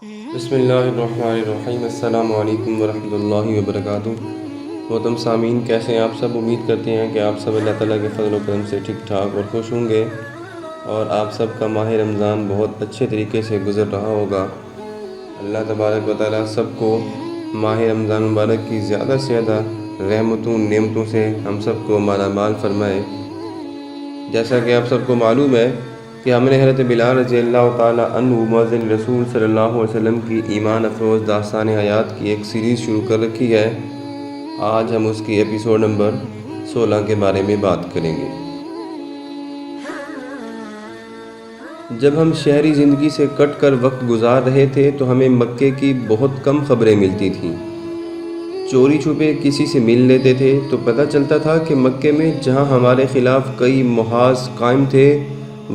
بسم اللہ الرحمن الرحیم۔ السلام علیکم ورحمۃ اللہ وبرکاتہ۔ محترم سامعین، کیسے ہیں آپ سب؟ امید کرتے ہیں کہ آپ سب اللہ تعالیٰ کے فضل و کرم سے ٹھیک ٹھاک اور خوش ہوں گے، اور آپ سب کا ماہ رمضان بہت اچھے طریقے سے گزر رہا ہوگا۔ اللہ تبارک و تعالیٰ سب کو ماہ رمضان مبارک کی زیادہ سے زیادہ رحمتوں نعمتوں سے ہم سب کو مالا مال فرمائے۔ جیسا کہ آپ سب کو معلوم ہے کہ ہم نے حضرت بلال رضی اللہ تعالیٰ عنہ مؤذن رسول صلی اللہ علیہ وسلم کی ایمان افروز داستان حیات کی ایک سیریز شروع کر رکھی ہے۔ آج ہم اس کی ایپیسوڈ نمبر 16 کے بارے میں بات کریں گے۔ جب ہم شہری زندگی سے کٹ کر وقت گزار رہے تھے تو ہمیں مکے کی بہت کم خبریں ملتی تھیں۔ چوری چھپے کسی سے مل لیتے تھے تو پتہ چلتا تھا کہ مکے میں جہاں ہمارے خلاف کئی محاذ قائم تھے،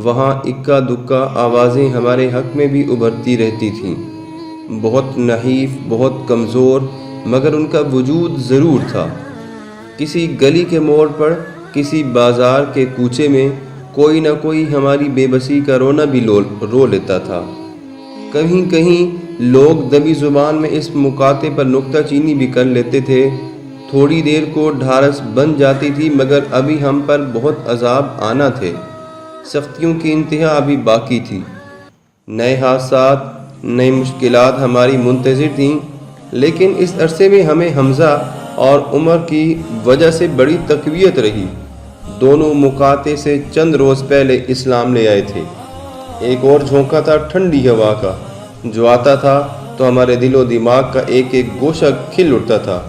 وہاں اکا دکا آوازیں ہمارے حق میں بھی ابھرتی رہتی تھیں۔ بہت نحیف، بہت کمزور، مگر ان کا وجود ضرور تھا۔ کسی گلی کے موڑ پر، کسی بازار کے کوچے میں کوئی نہ کوئی ہماری بے بسی کا رونا بھی رو لیتا تھا۔ کہیں کہیں لوگ دبی زبان میں اس مقاطع پر نکتہ چینی بھی کر لیتے تھے۔ تھوڑی دیر کو ڈھارس بن جاتی تھی، مگر ابھی ہم پر بہت عذاب آنا تھے۔ سختیوں کی انتہا ابھی باقی تھی۔ نئے حادثات، نئی مشکلات ہماری منتظر تھیں، لیکن اس عرصے میں ہمیں حمزہ اور عمر کی وجہ سے بڑی تقویت رہی۔ دونوں مقاطع سے چند روز پہلے اسلام لے آئے تھے۔ ایک اور جھونکا تھا ٹھنڈی ہوا کا، جو آتا تھا تو ہمارے دل و دماغ کا ایک ایک گوشہ کھل اٹھتا تھا۔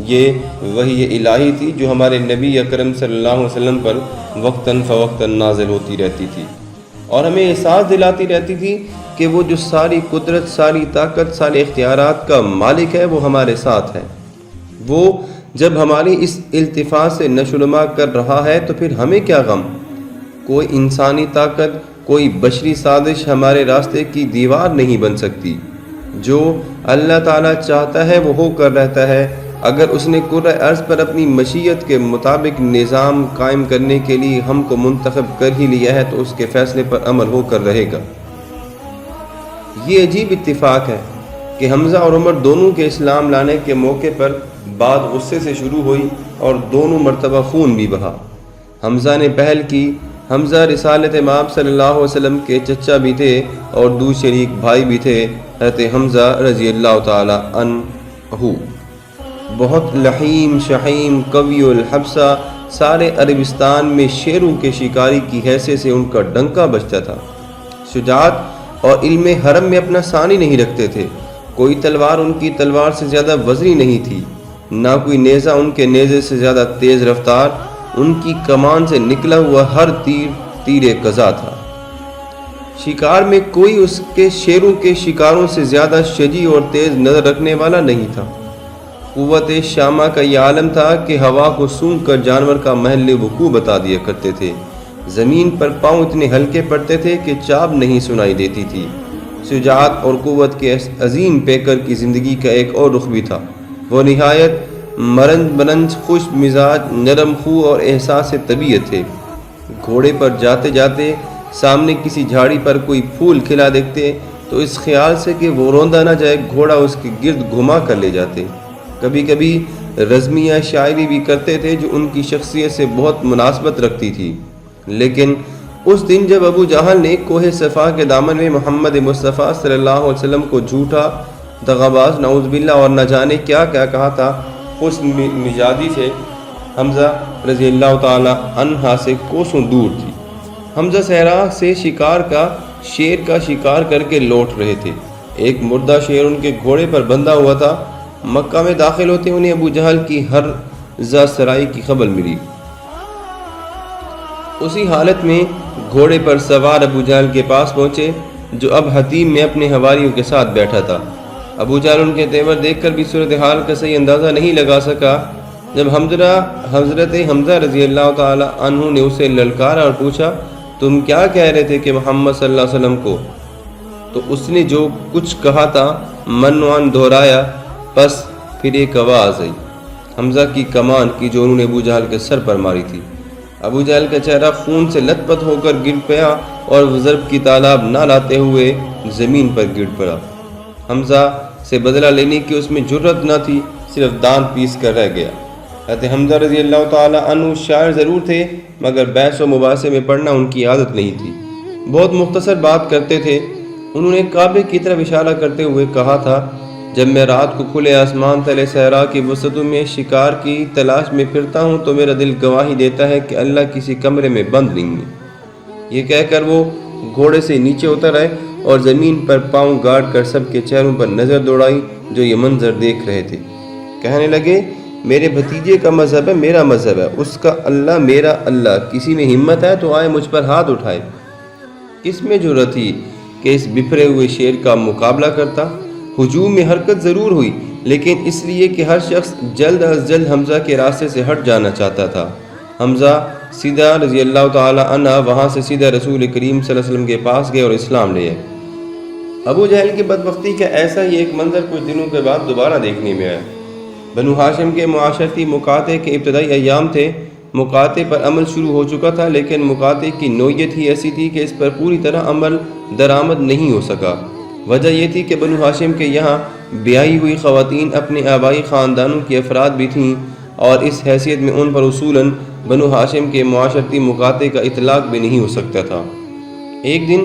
یہ وحی الہی تھی جو ہمارے نبی اکرم صلی اللہ علیہ وسلم پر وقتاً فوقتاً نازل ہوتی رہتی تھی، اور ہمیں احساس دلاتی رہتی تھی کہ وہ جو ساری قدرت، ساری طاقت، سارے اختیارات کا مالک ہے، وہ ہمارے ساتھ ہے۔ وہ جب ہماری اس التفات سے نشوونما کر رہا ہے تو پھر ہمیں کیا غم؟ کوئی انسانی طاقت، کوئی بشری سازش ہمارے راستے کی دیوار نہیں بن سکتی۔ جو اللہ تعالیٰ چاہتا ہے وہ ہو کر رہتا ہے۔ اگر اس نے کرۂ ارض پر اپنی مشیت کے مطابق نظام قائم کرنے کے لیے ہم کو منتخب کر ہی لیا ہے تو اس کے فیصلے پر عمل ہو کر رہے گا۔ یہ عجیب اتفاق ہے کہ حمزہ اور عمر دونوں کے اسلام لانے کے موقع پر بات غصے سے شروع ہوئی اور دونوں مرتبہ خون بھی بہا۔ حمزہ نے پہل کی۔ حمزہ رسالت مآب صلی اللہ علیہ وسلم کے چچا بھی تھے اور دو شریک بھائی بھی تھے، حضرت حمزہ رضی اللہ تعالی عنہ۔ بہت لحیم، شحیم، قوی الحبسہ، سارے عربستان میں شیروں کے شکاری کی حیثیت سے ان کا ڈنکا بجتا تھا۔ شجاعت اور علم حرم میں اپنا ثانی نہیں رکھتے تھے۔ کوئی تلوار ان کی تلوار سے زیادہ وزنی نہیں تھی، نہ کوئی نیزہ ان کے نیزے سے زیادہ تیز رفتار۔ ان کی کمان سے نکلا ہوا ہر تیر تیر قضا تھا۔ شکار میں کوئی اس کے شیروں کے شکاروں سے زیادہ شجیع اور تیز نظر رکھنے والا نہیں تھا۔ قوت شامہ کا یہ عالم تھا کہ ہوا کو سونگھ کر جانور کا محل وقوع بتا دیا کرتے تھے۔ زمین پر پاؤں اتنے ہلکے پڑتے تھے کہ چاب نہیں سنائی دیتی تھی۔ شجاعت اور قوت کے عظیم پیکر کی زندگی کا ایک اور رخ بھی تھا۔ وہ نہایت مرنج برنج، خوش مزاج، نرم خو اور احساس طبیعت تھے۔ گھوڑے پر جاتے جاتے سامنے کسی جھاڑی پر کوئی پھول کھلا دیکھتے تو اس خیال سے کہ وہ روندا نہ جائے، گھوڑا اس کے گرد گھما کر لے جاتے۔ کبھی کبھی رزمیہ شاعری بھی کرتے تھے جو ان کی شخصیت سے بہت مناسبت رکھتی تھی۔ لیکن اس دن جب ابو جہل نے کوہ صفا کے دامن میں محمد مصطفیٰ صلی اللہ علیہ وسلم کو جھوٹا، دغاباز، نعوذ باللہ اور نہ جانے کیا کیا کہا تھا، اس مزاجی سے حمزہ رضی اللہ تعالی عنہ سے کوسوں دور تھی۔ حمزہ صحرا سے شیر کا شکار کر کے لوٹ رہے تھے۔ ایک مردہ شیر ان کے گھوڑے پر بندھا ہوا تھا۔ مکہ میں داخل ہوتے انہیں ابو جہل کی ہرزہ سرائی کی خبر ملی۔ اسی حالت میں گھوڑے پر سوار ابو جہل کے پاس پہنچے، جو اب حتیم میں اپنے حواریوں کے ساتھ بیٹھا تھا۔ ابو جہل ان کے تیور دیکھ کر بھی صورتحال کا صحیح اندازہ نہیں لگا سکا۔ جب حضرت حمزہ رضی اللہ تعالی عنہ نے اسے للکارا اور پوچھا، تم کیا کہہ رہے تھے کہ محمد صلی اللہ علیہ وسلم کو؟ تو اس نے جو کچھ کہا تھا منوان دہرایا۔ پس پھر ایک آواز آئی، حمزہ کی کمان کی، جو انہوں نے ابو جہل کے سر پر ماری تھی۔ ابو جہل کا چہرہ خون سے لت پت ہو کر گر پیا اور ضرب کی تالاب نہ لاتے ہوئے زمین پر گر پڑا۔ حمزہ سے بدلہ لینے کی اس میں جرت نہ تھی، صرف دانت پیس کر رہ گیا۔ حضرت حمزہ رضی اللہ تعالیٰ عنہ شاعر ضرور تھے، مگر بحث و مباحثے میں پڑھنا ان کی عادت نہیں تھی۔ بہت مختصر بات کرتے تھے۔ انہوں نے کعبے کی طرف اشارہ کرتے ہوئے کہا تھا، جب میں رات کو کھلے آسمان تلے صحرا کی وسطوں میں شکار کی تلاش میں پھرتا ہوں تو میرا دل گواہی دیتا ہے کہ اللہ کسی کمرے میں بند نہیں ہے۔ یہ کہہ کر وہ گھوڑے سے نیچے اتر آئے اور زمین پر پاؤں گاڑ کر سب کے چہروں پر نظر دوڑائی جو یہ منظر دیکھ رہے تھے۔ کہنے لگے، میرے بھتیجے کا مذہب ہے، میرا مذہب ہے، اس کا اللہ میرا اللہ، کسی میں ہمت ہے تو آئے مجھ پر ہاتھ اٹھائے۔ کس میں جرأت تھی کہ اس بپھرے ہوئے شیر کا مقابلہ کرتا؟ ہجوم میں حرکت ضرور ہوئی، لیکن اس لیے کہ ہر شخص جلد از جلد حمزہ کے راستے سے ہٹ جانا چاہتا تھا۔ حمزہ سیدھا رضی اللہ تعالی عنہ وہاں سے سیدھا رسول کریم صلی اللہ علیہ وسلم کے پاس گئے اور اسلام لے آئے۔ ابو جہل کی بدبختی کا ایسا ہی ایک منظر کچھ دنوں کے بعد دوبارہ دیکھنے میں آیا۔ بنو ہاشم کے معاشرتی مقاطع کے ابتدائی ایام تھے۔ مقاطع پر عمل شروع ہو چکا تھا، لیکن مقاطع کی نوعیت ہی ایسی تھی کہ اس پر پوری طرح عمل درآمد نہیں ہو سکا۔ وجہ یہ تھی کہ بنو ہاشم کے یہاں بیاہی ہوئی خواتین اپنے آبائی خاندانوں کی افراد بھی تھیں، اور اس حیثیت میں ان پر اصولاً بنو ہاشم کے معاشرتی مقاطع کا اطلاق بھی نہیں ہو سکتا تھا۔ ایک دن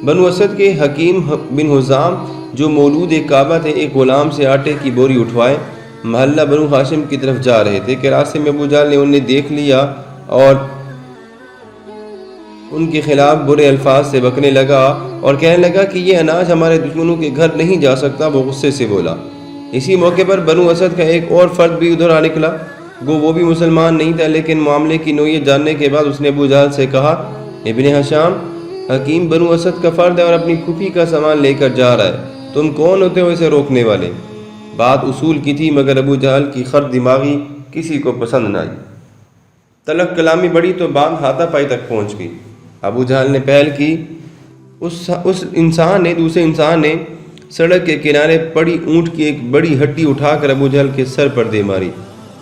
بنو اسد کے حکیم بن حزام جو مولود کعبہ تھے، ایک غلام سے آٹے کی بوری اٹھوائے محلہ بنو ہاشم کی طرف جا رہے تھے کہ راستے میں ابو جہل نے انہیں دیکھ لیا اور ان کے خلاف برے الفاظ سے بکنے لگا اور کہنے لگا کہ یہ اناج ہمارے دشمنوں کے گھر نہیں جا سکتا۔ وہ غصے سے بولا۔ اسی موقع پر بنو اسد کا ایک اور فرد بھی ادھر آ نکلا۔ وہ بھی مسلمان نہیں تھا، لیکن معاملے کی نوعیت جاننے کے بعد اس نے ابو جہل سے کہا، ابن ہشام، حکیم بنو اسد کا فرد ہے اور اپنی پھوپھی کا سامان لے کر جا رہا ہے، تم کون ہوتے ہو اسے روکنے والے؟ بات اصول کی تھی، مگر ابو جہل کی خر دماغی کسی کو پسند نہ آئی۔ تلخ کلامی بڑی تو بات ہاتھا پائی تک پہنچ گئی۔ ابو جہل نے پہل کی۔ دوسرے انسان نے سڑک کے کنارے پڑی اونٹ کی ایک بڑی ہڈی اٹھا کر ابو جہل کے سر پر دے ماری۔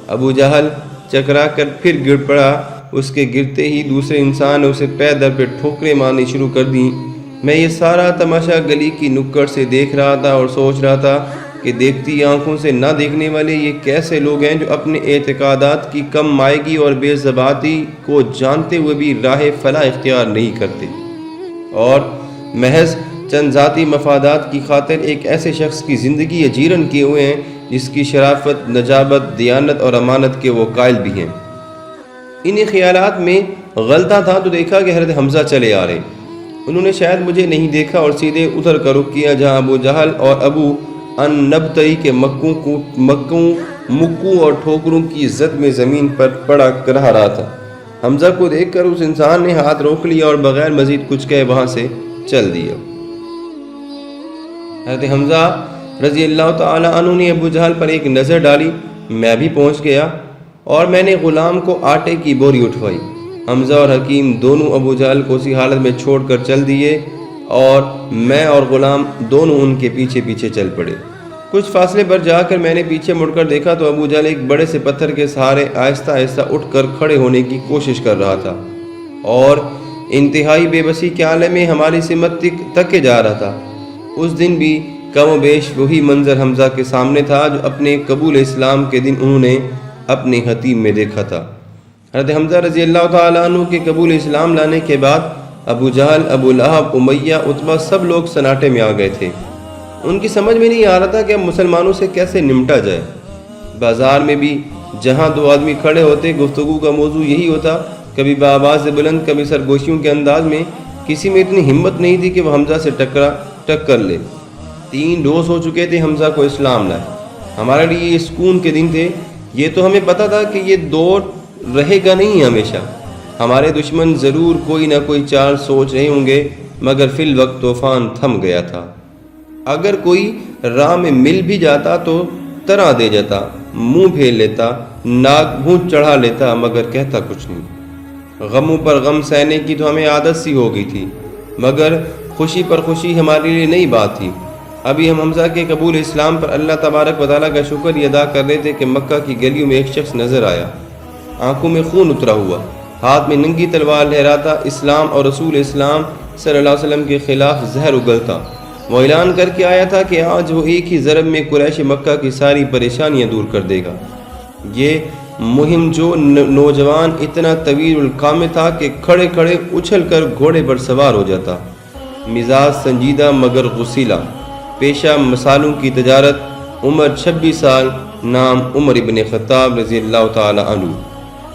ابو جہل چکرا کر پھر گر پڑا۔ اس کے گرتے ہی دوسرے انسان نے اسے پے در پہ ٹھوکریں مارنی شروع کر دیں۔ میں یہ سارا تماشا گلی کی نکڑ سے دیکھ رہا تھا اور سوچ رہا تھا کہ دیکھتی آنکھوں سے نہ دیکھنے والے یہ کیسے لوگ ہیں جو اپنے اعتقادات کی کم مائگی اور بے ضباطی کو جانتے ہوئے بھی راہ فلاح اختیار نہیں کرتے، اور محض چند ذاتی مفادات کی خاطر ایک ایسے شخص کی زندگی اجیرن کیے ہوئے ہیں جس کی شرافت، نجابت، دیانت اور امانت کے وہ قائل بھی ہیں۔ انہی خیالات میں غلطہ تھا تو دیکھا کہ حضرت حمزہ چلے آ رہے۔ انہوں نے شاید مجھے نہیں دیکھا اور سیدھے ادھر کا رخ کیا جہاں ابو جہل اور ابو النبطی کے مکوں اور ٹھوکروں کی عزت میں زمین پر پڑا رہا تھا۔ حمزہ کو دیکھ کر اس انسان نے ہاتھ روک لیا اور بغیر مزید کچھ کہے وہاں سے چل دیا۔ حضرت حمزہ رضی اللہ تعالی عنہ نے ابو جہل پر ایک نظر ڈالی۔ میں بھی پہنچ گیا اور میں نے غلام کو آٹے کی بوری اٹھوائی۔ حمزہ اور حکیم دونوں ابو جہل کو اسی حالت میں چھوڑ کر چل دیے اور میں اور غلام دونوں ان کے پیچھے پیچھے چل پڑے۔ کچھ فاصلے پر جا کر میں نے پیچھے مڑ کر دیکھا تو ابو جہل ایک بڑے سے پتھر کے سہارے آہستہ آہستہ اٹھ کر کھڑے ہونے کی کوشش کر رہا تھا اور انتہائی بے بسی کے عالم میں ہماری سمت تک کے جا رہا تھا۔ اس دن بھی کم و بیش وہی منظر حمزہ کے سامنے تھا جو اپنے قبول اسلام کے دن انہوں نے اپنے حتیم میں دیکھا تھا۔ حضرت حمزہ رضی اللہ تعالیٰ عنہ کے قبول اسلام لانے کے بعد ابو جہل، ابو لہب، امیہ، عتبہ سب لوگ سناٹے میں آ گئے تھے۔ ان کی سمجھ میں نہیں آ رہا تھا کہ اب مسلمانوں سے کیسے نمٹا جائے۔ بازار میں بھی جہاں دو آدمی کھڑے ہوتے گفتگو کا موضوع یہی ہوتا، کبھی بآواز بلند، کبھی سرگوشیوں کے انداز میں۔ کسی میں اتنی ہمت نہیں تھی کہ وہ حمزہ سے ٹکر لے۔ 3 روز ہو چکے تھے حمزہ کو اسلام لائے۔ ہمارے لیے یہ سکون کے دن تھے۔ یہ تو ہمیں پتہ تھا کہ یہ دور رہے گا نہیں ہمیشہ۔ ہمارے دشمن ضرور کوئی نہ کوئی چال سوچ رہے ہوں گے، مگر فی الوقت طوفان تھم گیا تھا۔ اگر کوئی راہ میں مل بھی جاتا تو طرح دے جاتا، منہ پھیر لیتا، ناک بھونچ چڑھا لیتا، مگر کہتا کچھ نہیں۔ غموں پر غم سہنے کی تو ہمیں عادت سی ہو گئی تھی، مگر خوشی پر خوشی ہمارے لیے نئی بات تھی۔ ابھی ہم حمزہ کے قبول اسلام پر اللہ تبارک و تعالیٰ کا شکر یہ ادا کر رہے تھے کہ مکہ کی گلیوں میں ایک شخص نظر آیا، آنکھوں میں خون اترا ہوا، ہاتھ میں ننگی تلوار لہراتا، اسلام اور رسول اسلام صلی اللہ علیہ وسلم کے خلاف زہر اگلتا۔ وہ اعلان کر کے آیا تھا کہ آج وہ ایک ہی ضرب میں قریش مکہ کی ساری پریشانیاں دور کر دے گا۔ یہ مہم جو نوجوان اتنا طویل القامت تھا کہ کھڑے کھڑے اچھل کر گھوڑے پر سوار ہو جاتا، مزاج سنجیدہ مگر غسیلہ، پیشہ مسالوں کی تجارت، عمر 26 سال، نام عمر ابن خطاب رضی اللہ تعالی عنہ۔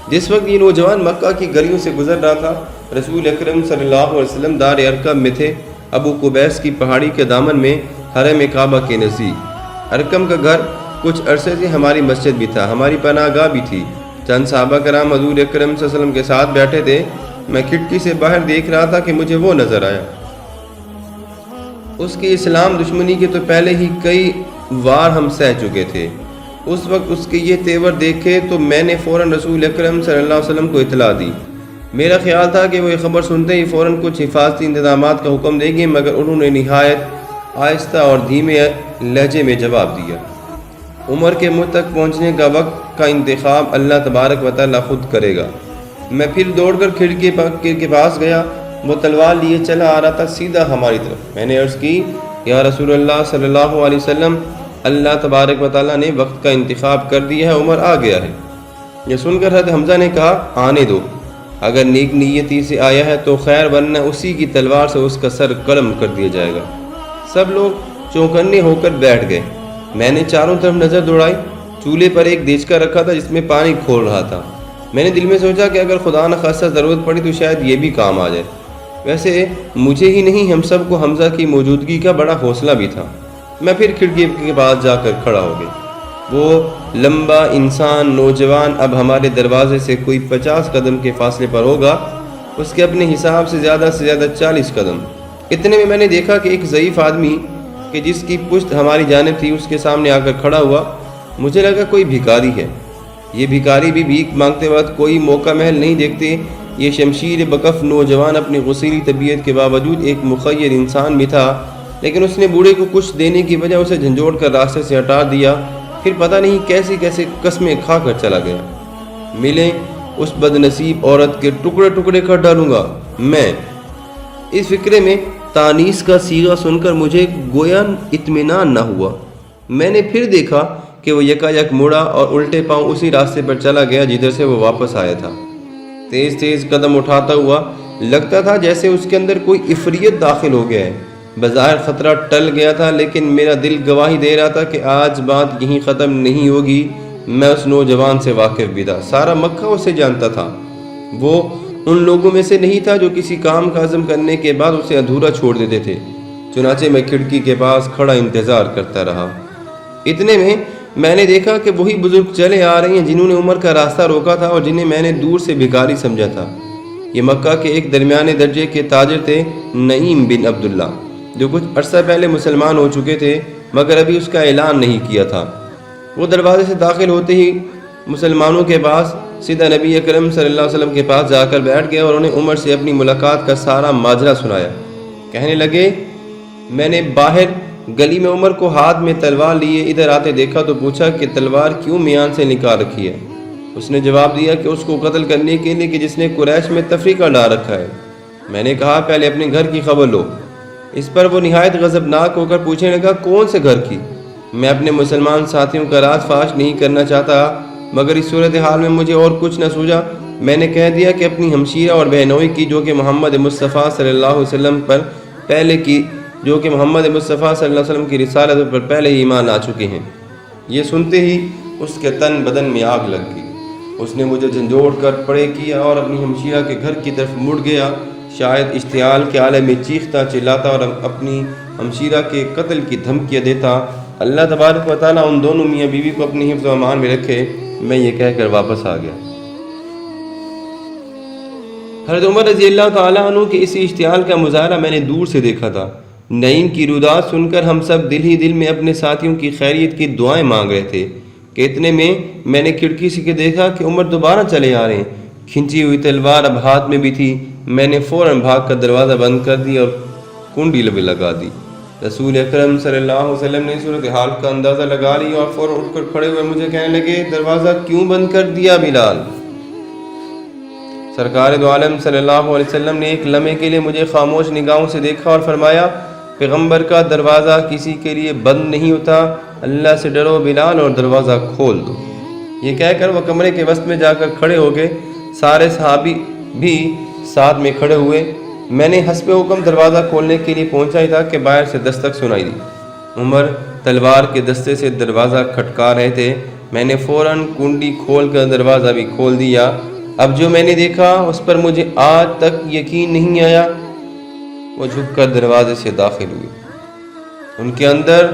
جس وقت یہ نوجوان مکہ کی گلیوں سے گزر رہا تھا، رسول اکرم صلی اللہ علیہ وسلم دار ارقم میں تھے، ابو قبیس کی پہاڑی کے دامن میں حرم کعبہ کے نزدیک۔ ارقم کا گھر کچھ عرصے سے ہماری مسجد بھی تھا، ہماری پناہ گاہ بھی تھی۔ چند صحابہ کرام حضور اکرم صلی اللہ علیہ وسلم کے ساتھ بیٹھے تھے۔ میں کھڑکی سے باہر دیکھ رہا تھا کہ مجھے وہ نظر آیا۔ اس کی اسلام دشمنی کے تو پہلے ہی کئی وار ہم سہ چکے تھے۔ اس وقت اس کے یہ تیور دیکھے تو میں نے فوراً رسول اکرم صلی اللہ علیہ وسلم کو اطلاع دی۔ میرا خیال تھا کہ وہ یہ خبر سنتے ہی فوراً کچھ حفاظتی انتظامات کا حکم دیں گے، مگر انہوں نے نہایت آہستہ اور دھیمے لہجے میں جواب دیا، عمر کے مجھ تک پہنچنے کا وقت کا انتخاب اللہ تبارک و تعالیٰ خود کرے گا۔ میں پھر دوڑ کر کھڑکی کے پاس گیا، وہ تلوار لیے چلا آ رہا تھا سیدھا ہماری طرف۔ میں نے عرض کی، یا رسول اللہ صلی اللہ علیہ وسلم، اللہ تبارک و تعالیٰ نے وقت کا انتخاب کر دیا ہے، عمر آ گیا ہے۔ یہ سن کر حضرت حمزہ نے کہا، آنے دو، اگر نیک نیتی سے آیا ہے تو خیر، ورنہ اسی کی تلوار سے اس کا سر قلم کر دیا جائے گا۔ سب لوگ چوکنے ہو کر بیٹھ گئے۔ میں نے چاروں طرف نظر دوڑائی، چولہے پر ایک دیچکا رکھا تھا جس میں پانی کھول رہا تھا۔ میں نے دل میں سوچا کہ اگر خدا نخواستہ ضرورت پڑی تو شاید یہ بھی کام آ جائے۔ ویسے مجھے ہی نہیں، ہم سب کو حمزہ کی موجودگی کا بڑا حوصلہ بھی تھا۔ میں پھر کھڑکی کے پاس جا کر کھڑا ہو گیا۔ وہ لمبا انسان نوجوان اب ہمارے دروازے سے کوئی 50 قدم کے فاصلے پر ہوگا، اس کے اپنے حساب سے زیادہ 40 قدم۔ اتنے میں نے دیکھا کہ ایک ضعیف آدمی کہ جس کی پشت ہماری جانب تھی اس کے سامنے آ کر کھڑا ہوا۔ مجھے لگا کوئی بھکاری ہے۔ یہ بھکاری بھی بھیک مانگتے وقت کوئی موقع محل نہیں دیکھتے۔ یہ شمشیر بکف نوجوان اپنی غسیلی طبیعت کے باوجود ایک مخیر انسان بھی تھا، لیکن اس نے بوڑھے کو کچھ دینے کی وجہ اسے جھنجھوڑ کر راستے سے ہٹا دیا، پھر پتہ نہیں کیسی قسمیں کھا کر چلا گیا۔ ملے اس بد نصیب عورت کے ٹکڑے ٹکڑے کر ڈالوں گا میں۔ اس فکرے میں تانیس کا صیغہ سن کر مجھے گویا اطمینان نہ ہوا۔ میں نے پھر دیکھا کہ وہ یکا یک مڑا اور الٹے پاؤں اسی راستے پر چلا گیا جدھر سے وہ واپس آیا تھا۔ تیز تیز قدم اٹھاتا ہوا، لگتا تھا جیسے اس کے اندر کوئی عفریت داخل ہو گیا ہے۔ بظاہر خطرہ ٹل گیا تھا، لیکن میرا دل گواہی دے رہا تھا کہ آج بات یہیں ختم نہیں ہوگی۔ میں اس نوجوان سے واقف بھی تھا، سارا مکہ اسے جانتا تھا۔ وہ ان لوگوں میں سے نہیں تھا جو کسی کام کا عزم کرنے کے بعد اسے ادھورا چھوڑ دیتے تھے۔ چنانچہ میں کھڑکی کے پاس کھڑا انتظار کرتا رہا۔ اتنے میں نے دیکھا کہ وہی بزرگ چلے آ رہے ہیں جنہوں نے عمر کا راستہ روکا تھا اور جنہیں میں نے دور سے بھکاری سمجھا تھا۔ یہ مکہ کے ایک درمیانے درجے کے تاجر تھے، نعیم بن عبداللہ، جو کچھ عرصہ پہلے مسلمان ہو چکے تھے مگر ابھی اس کا اعلان نہیں کیا تھا۔ وہ دروازے سے داخل ہوتے ہی مسلمانوں کے پاس سیدھا نبی اکرم صلی اللہ علیہ وسلم کے پاس جا کر بیٹھ گئے اور انہیں عمر سے اپنی ملاقات کا سارا ماجرا سنایا۔ کہنے لگے، میں نے باہر گلی میں عمر کو ہاتھ میں تلوار لیے ادھر آتے دیکھا تو پوچھا کہ تلوار کیوں میان سے نکال رکھی ہے؟ اس نے جواب دیا کہ اس کو قتل کرنے کے لیے کہ جس نے قریش میں تفریقہ ڈال رکھا ہے۔ میں نے کہا، پہلے اپنے گھر کی خبر لو۔ اس پر وہ نہایت غضبناک ہو کر پوچھنے لگا، کون سے گھر کی؟ میں اپنے مسلمان ساتھیوں کا راز فاش نہیں کرنا چاہتا، مگر اس صورتحال میں مجھے اور کچھ نہ سوجا۔ میں نے کہہ دیا کہ اپنی ہمشیرہ اور بہنوئی کی، جو کہ محمد مصطفیٰ صلی اللہ علیہ وسلم پر پہلے کی جو کہ محمد مصطفیٰ صلی اللہ علیہ وسلم کی رسالت پر پہلے ہی ایمان آ چکے ہیں۔ یہ سنتے ہی اس کے تن بدن میں آگ لگ گئی۔ اس نے مجھے جھنجھوڑ کر پڑے کیا اور اپنی ہمشیرہ کے گھر کی طرف مڑ گیا، شاید اشتعال کے عالم میں چیختا چلاتا اور اپنی ہمشیرہ کے قتل کی دھمکیاں دیتا۔ اللہ تبارک و تعالیٰ ان دونوں میاں بیوی کو اپنی حفظ و امان میں رکھے۔ میں یہ کہہ کر واپس آ گیا۔ حضرت عمر رضی اللہ تعالیٰ عنہ کے اسی اشتعال کا مظاہرہ میں نے دور سے دیکھا تھا۔ نعیم کی روداد سن کر ہم سب دل ہی دل میں اپنے ساتھیوں کی خیریت کی دعائیں مانگ رہے تھے کہ اتنے میں نے کھڑکی سے دیکھا کہ عمر دوبارہ چلے آ رہے ہیں۔ کھنچی ہوئی تلوار اب ہاتھ میں بھی تھی۔ میں نے فوراً بھاگ کر دروازہ بند کر دی اور کنڈی لگا دی۔ رسول اکرم صلی اللہ علیہ وسلم نے صورتحال کا اندازہ لگا لی اور فوراً اٹھ کر کھڑے ہوئے مجھے کہنے لگے، دروازہ کیوں بند کر دیا بلال؟ سرکار دو عالم صلی اللہ علیہ وسلم نے ایک لمحے کے لیے مجھے خاموش نگاہوں سے دیکھا اور فرمایا، پیغمبر کا دروازہ کسی کے لیے بند نہیں ہوتا، اللہ سے ڈرو بلال اور دروازہ کھول دو۔ یہ کہہ کر وہ کمرے کے وسط میں جا کر کھڑے ہو گئے۔ سارے صحابی بھی ساتھ میں کھڑے ہوئے۔ میں نے حسب حکم دروازہ کھولنے کے لیے پہنچا ہی تھا کہ باہر سے دستک سنائی دی۔ عمر تلوار کے دستے سے دروازہ کھٹکا رہے تھے۔ میں نے فوراً کنڈی کھول کر دروازہ بھی کھول دیا۔ اب جو میں نے دیکھا اس پر مجھے آج تک یقین نہیں آیا۔ وہ جھک کر دروازے سے داخل ہوئی۔ ان کے اندر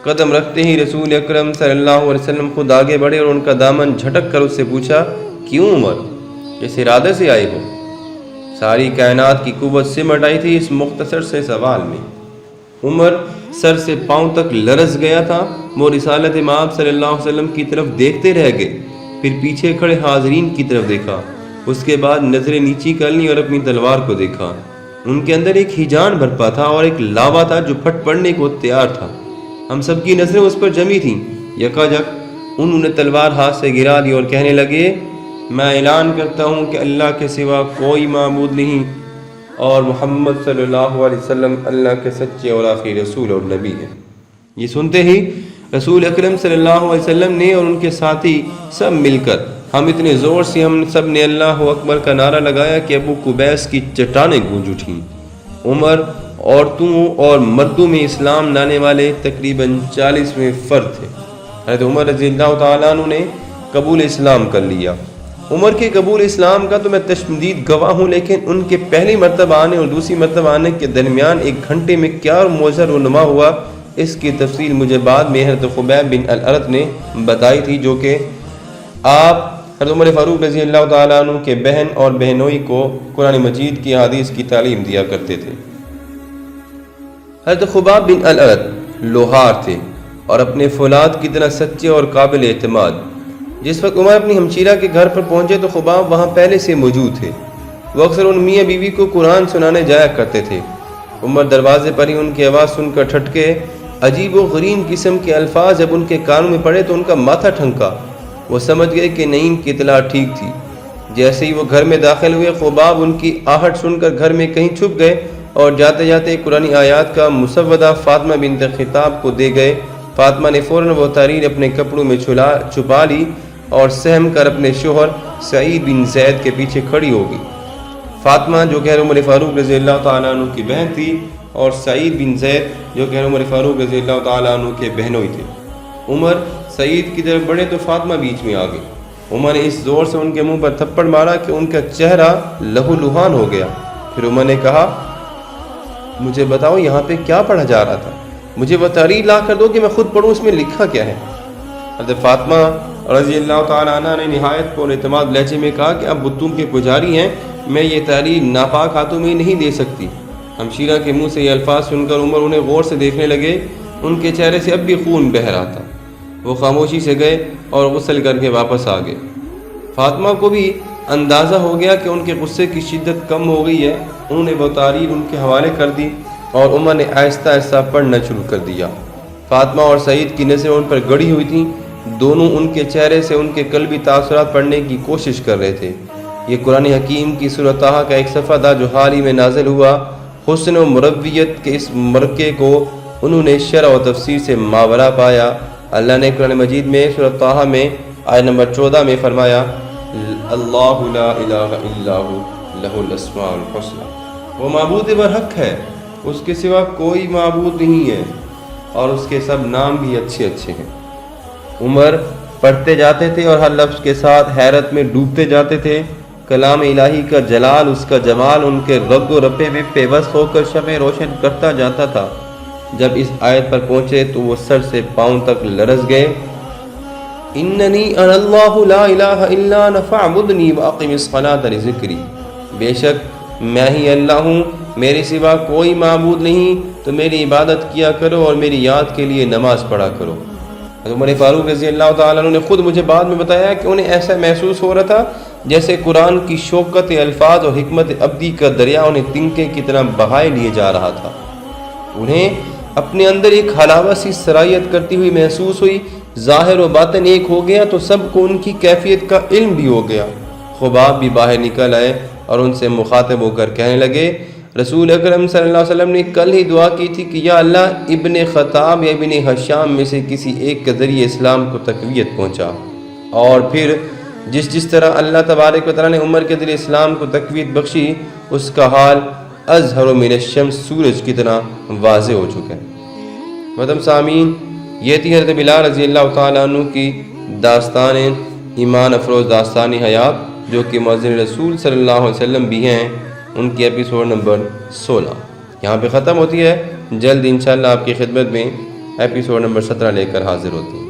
قدم رکھتے ہی رسول اکرم صلی اللہ علیہ وسلم خود آگے بڑھے اور ان کا دامن جھٹک کر اس سے پوچھا، کیوں عمر، کس ارادے سے آئے ہو؟ ساری کائنات کی قوت سمٹ آئی تھی اس مختصر سے سوال میں۔ عمر سر سے پاؤں تک لرز گیا تھا۔ وہ رسالت مآب صلی اللہ علیہ وسلم کی طرف دیکھتے رہ گئے، پھر پیچھے کھڑے حاضرین کی طرف دیکھا، اس کے بعد نظریں نیچی کر لیں اور اپنی تلوار کو دیکھا۔ ان کے اندر ایک ہیجان برپا تھا اور ایک لاوا تھا جو پھٹ پڑنے کو تیار تھا۔ ہم سب کی نظریں اس پر جمی تھیں۔ یکاجک انہوں نے تلوار ہاتھ سے گرا دی اور کہنے لگے، میں اعلان کرتا ہوں کہ اللہ کے سوا کوئی معبود نہیں اور محمد صلی اللہ علیہ وسلم اللہ کے سچے اور آخری رسول اور نبی ہیں۔ یہ سنتے ہی رسول اکرم صلی اللہ علیہ وسلم نے اور ان کے ساتھی سب مل کر ہم اتنے زور سے ہم سب نے اللہ اکبر کا نعرہ لگایا کہ ابو قبیس کی چٹانیں گونج اٹھیں۔ عمر عورتوں اور مردوں میں اسلام لانے والے تقریباً 40ویں فرد تھے۔ حضرت عمر رضی اللہ تعالیٰ عنہ نے قبول اسلام کر لیا۔ عمر کے قبول اسلام کا تو میں تشدید گواہ ہوں، لیکن ان کے پہلی مرتبہ آنے اور دوسری مرتبہ آنے کے درمیان 1 گھنٹے میں کیا معجزہ رونما ہوا، اس کی تفصیل مجھے بعد میں حضرت خبیب بن الارت نے بتائی تھی، جو کہ آپ حضرت عمر فاروق رضی اللہ تعالیٰ عنہ کے بہن اور بہنوئی کو قرآن مجید کی حدیث کی تعلیم دیا کرتے تھے۔ حضرت خبیب بن الارت لوہار تھے اور اپنے فولاد کی طرح سچے اور قابل اعتماد۔ جس وقت عمر اپنی ہمشیرہ کے گھر پر پہنچے تو خباب وہاں پہلے سے موجود تھے۔ وہ اکثر ان میاں بیوی کو قرآن سنانے جایا کرتے تھے۔ عمر دروازے پر ہی ان کی آواز سن کر ٹھٹکے۔ عجیب و غریب قسم کے الفاظ جب ان کے کانوں میں پڑے تو ان کا ماتھا ٹھنکا۔ وہ سمجھ گئے کہ نعیم کی اطلاع ٹھیک تھی۔ جیسے ہی وہ گھر میں داخل ہوئے، خباب ان کی آہٹ سن کر گھر میں کہیں چھپ گئے اور جاتے جاتے قرآنی آیات کا مسودہ فاطمہ بنت خطاب کو دے گئے۔ فاطمہ نے فوراً وہ تحریر اپنے کپڑوں میں چھپا لی اور سہم کر اپنے شوہر سعید بن زید کے پیچھے کھڑی ہو گئی۔ فاطمہ جو کہ عمر فاروق رضی اللہ تعالیٰ عنہ کی بہن تھی، اور سعید بن زید جو کہ عمر فاروق رضی اللہ تعالیٰ عنہ کے بہنوئی تھے۔ عمر سعید کی طرف بڑھے تو فاطمہ بیچ میں آ گئی۔ عمر نے اس زور سے ان کے منہ پر تھپڑ مارا کہ ان کا چہرہ لہو لہان ہو گیا۔ پھر عمر نے کہا، مجھے بتاؤ یہاں پہ کیا پڑھا جا رہا تھا؟ مجھے وہ تحریر لا کر دو کہ میں خود پڑھوں، اس میں لکھا کیا ہے؟ حضرت فاطمہ رضی اللہ تعالیٰ عنہ نے نہایت پر اعتماد لہجے میں کہا کہ آپ بتوں کے پجاری ہیں، میں یہ تحریر ناپاک ہاتھوں میں نہیں دے سکتی۔ ہمشیرہ کے منہ سے یہ الفاظ سن کر عمر انہیں غور سے دیکھنے لگے۔ ان کے چہرے سے اب بھی خون بہہ رہا تھا۔ وہ خاموشی سے گئے اور غسل کر کے واپس آ گئے۔ فاطمہ کو بھی اندازہ ہو گیا کہ ان کے غصے کی شدت کم ہو گئی ہے۔ انہوں نے وہ تحریر ان کے حوالے کر دی اور عمر نے آہستہ آہستہ پڑھنا شروع کر دیا۔ فاطمہ اور سعید کی نظریں ان پر گڑی ہوئی تھیں۔ دونوں ان کے چہرے سے ان کے قلبی تاثرات پڑھنے کی کوشش کر رہے تھے۔ یہ قرآن حکیم کی سورۃ طٰہٰ کا ایک صفحہ تھا جو حال ہی میں نازل ہوا۔ حسن و مرویت کے اس مرکے کو انہوں نے شرح و تفسیر سے ماورا پایا۔ اللہ نے قرآن مجید میں سورۃ طٰہٰ میں آیت نمبر 14 میں فرمایا، اللہ لا الہ الا ہو لہ الاسماء الحسنی، وہ معبود برحق ہے، اس کے سوا کوئی معبود نہیں ہے اور اس کے سب نام بھی اچھے اچھے ہیں۔ عمر پڑھتے جاتے تھے اور ہر لفظ کے ساتھ حیرت میں ڈوبتے جاتے تھے۔ کلام الہی کا جلال، اس کا جمال ان کے رگ و رپے میں پیوست ہو کر شمع روشن کرتا جاتا تھا۔ جب اس آیت پر پہنچے تو وہ سر سے پاؤں تک لرز گئے۔ اننی انا اللہ لا الہ الا انا فاعبدنی واقم الصلاۃ لذکری، بے شک میں ہی اللہ ہوں، میرے سوا کوئی معبود نہیں، تو میری عبادت کیا کرو اور میری یاد کے لیے نماز پڑھا کرو۔ عمر فاروق رضی اللہ تعالیٰ عنہ نے خود مجھے بعد میں بتایا کہ انہیں ایسا محسوس ہو رہا تھا جیسے قرآن کی شوکت الفاظ اور حکمت ابدی کا دریا انہیں تنکے کی طرح بہائے لیے جا رہا تھا۔ انہیں اپنے اندر ایک حلاوہ سی سرایت کرتی ہوئی محسوس ہوئی۔ ظاہر و باطن ایک ہو گیا تو سب کو ان کی کیفیت کا علم بھی ہو گیا۔ خباب بھی باہر نکل آئے اور ان سے مخاطب ہو کر کہنے لگے، رسول اکرم صلی اللہ علیہ وسلم نے کل ہی دعا کی تھی کہ یا اللہ ابن خطاب یا ابن حشام میں سے کسی ایک کے ذریعے اسلام کو تقویت پہنچا، اور پھر جس طرح اللہ تبارک و تعالیٰ نے عمر کے ذریعے اسلام کو تقویت بخشی، اس کا حال اظہر من الشمس سورج کی طرح واضح ہو چکا ہے۔ محترم سامعین، یہ تھی حضرت بلال رضی اللہ تعالیٰ عنہ کی داستان ایمان افروز داستان حیات، جو کہ مؤذن رسول صلی اللہ علیہ وسلم بھی ہیں، ان کی ایپیسوڈ نمبر 16 یہاں پہ ختم ہوتی ہے۔ جلد انشاءاللہ آپ کی خدمت میں ایپیسوڈ نمبر 17 لے کر حاضر ہوتی ہیں۔